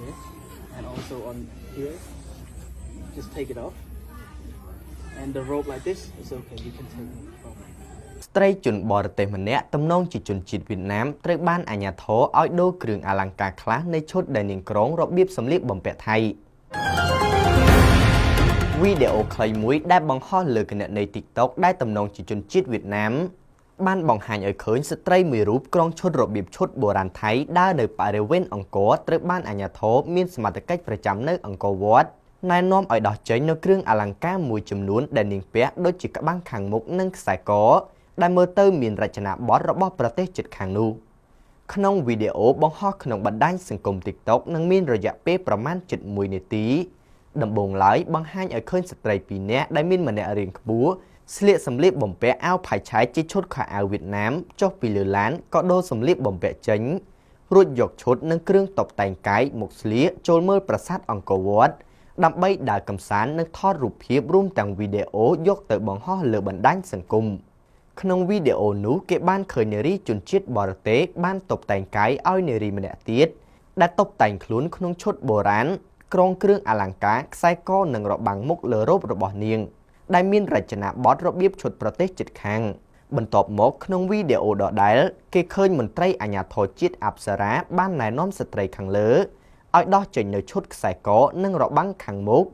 Yes. And also on here, just take it off. And the rope like this is okay. You can take it off. ស្ត្រីជនបរទេសម្នាក់ទំនងជាជនជាតិវៀតណាមត្រូវបានអាជ្ញាធរឲ្យដូរគ្រឿងអលង្ការខ្លះនៃឈុតដែលនាងក្រុងរបៀបសម្លៀកបំពាក់ថៃវីដេអូខ្លីមួយដែលបង្ហោះលើគណនី TikTok ដែលទំនងជាជនជាតិវៀតណាមបានបង្ហាញឲ្យឃើញស្ត្រីមួយរូបក្រុងឈុតរបៀបឈុតបុរាណថៃដើរនៅបរិវេណអង្គរត្រូវបានអាជ្ញាធរមានសមត្ថកិច្ចប្រចាំនៅអង្គរវត្តណែនាំឲ្យដោះចេញនូវគ្រឿងអលង្ការមួយចំនួនដែលនាងពាក់ដូចជាក្បាំងខាងមុខនិងខ្សែកដែលមើលទៅមានរចនាបថរបស់ប្រទេសជិតខាងនោះក្នុងវីដេអូបង្ហោះក្នុងបណ្ដាញសង្គម TikTok នឹងមានរយៈពេលប្រមាណជិត1នាទីដំបូងឡើយបង្ហាញឲ្យឃើញស្ត្រី2នាក់ដែលមានម្នាក់រាងខ្ពស់ស្លៀកសម្លៀកបំពាក់អាវផាយឆែកជាឈុតខោអាវវៀតណាមចុះពីលើឡានក៏ដូរសម្លៀកបំពាក់ចេញរួចយកឈុតនិងគ្រឿងតុបតែងកាយមកស្លៀកចូលមើលប្រាសាទអង្គរវត្តដើម្បីដើរកម្សាន្តនិងថតរូបភាពរួមទាំងវីដេអូយកទៅបង្ហោះលើបណ្ដាញសង្គមក្នុងវីដេអូនោះគេបានឃើញនារីជនជាតិបរទេសបានតុបតែងកាយឲ្យនារីម្នាក់ទៀតដែលតុបតែងខ្លួនក្នុងឈុតបុរាណក្រងគ្រឿងអលង្ការខ្សែកនិងរបាំងមុខលើរ៉ូបរបស់នាងដែលមានរចនាបថរបៀបឈុតប្រទេសជិតខាងបន្ទាប់មកក្នុងវីដេអូដដែលគេឃើញមន្ត្រីអាជ្ញាធរជាតិអប្សរាបានណែនាំស្ត្រីខាងលើឲ្យដោះចេញនៅឈុតខ្សែកនិងរបាំងខាងមុខ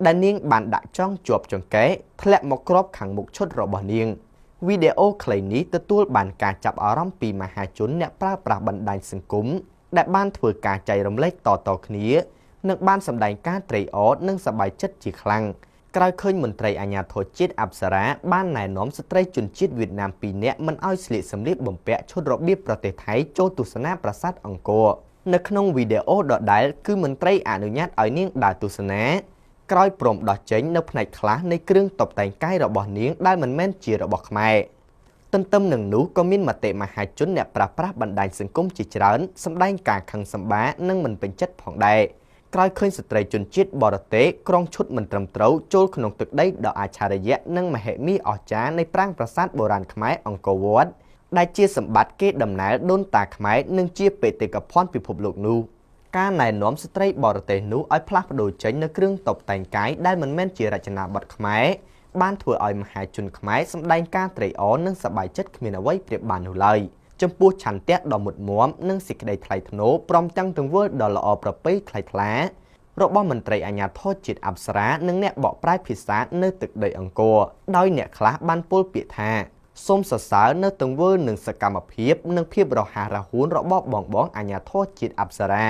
ដែលនាងបានដាក់ចងជាប់ចង្កេះធ្លាក់មកគ្របខាងមុខឈុតរបស់នាងវីដេអូខ្លីនេះទទួលបានការចាប់អារម្មណ៍ពីមហាជនអ្នកប្រើប្រាស់បណ្ដាញសង្គមដែលបានធ្វើការចែករំលែកតៗគ្នានិងបានសម្ដែងការត្រេកអរនិងសប្បាយចិត្តជាខ្លាំងក្រោយឃើញមន្ត្រីអាជ្ញាធរជាតិអប្សរាបានណែនាំស្ត្រីជនជាតិវៀតណាម2នាក់មិនឲ្យស្លៀកសម្លៀកបំពាក់ឈុតរបៀបប្រទេសថៃចូលទស្សនាប្រាសាទអង្គរនៅក្នុងវីដេអូដដែលគឺមន្ត្រីអនុញ្ញាតឲ្យនាងដើរទស្សនាក្រោយព្រមដោះចេញនៅផ្នែកខ្លះនៃគ្រឿងតុបតែងកាយរបស់នាងដែលមិនមែនជារបស់ខ្មែរទន្ទឹមនឹងនោះក៏មានមតិមហាជនអ្នកប្រើប្រាស់បណ្ដាញសង្គមជាច្រើនសម្ដែងការខឹងសម្បារនិងមិនពេញចិត្តផងដែរក្រោយឃើញស្ត្រីជនជាតិបរទេសក្រុងឈុតមិនត្រឹមត្រូវចូលក្នុងទឹកដីដ៏អច្ឆរិយៈនិងមហិមាអស្ចារ្យនៃប្រាង្គប្រាសាទបុរាណខ្មែរអង្គរវត្តដែលជាសម្បត្តិកេរដំណែលដូនតាខ្មែរនិងជាបេតិកភណ្ឌពិភពលោកនោះការណែនាំស្ត្រីបរទេសនោះឲ្យផ្លាស់ប្ដូរចេញនូវគ្រឿងតុបតែងកាយដែលមិនមែនជារចនាបថខ្មែរបានធ្វើឲ្យមហាជនខ្មែរសម្ដែងការត្រេកអរនិងសប្បាយចិត្តគ្មានអ្វីប្រៀបបាននោះឡើយចំពោះឆន្ទៈដ៏មុតមាំនិងសេចក្តីថ្លៃថ្នូរព្រមទាំងទង្វើដ៏ល្អប្រពៃថ្លៃថ្លារបស់មន្ត្រីអាជ្ញាធរជាតិអប្សរានិងអ្នកបកប្រែភាសានៅទឹកដីអង្គរដោយអ្នកខ្លះបានពោលពាក្យថាសូមសរសើរនៅទង្វើនិងសកម្មភាពនិងភាពរហ័សរហួនរបស់បងអាជ្ញាធរជាតិអប្សរា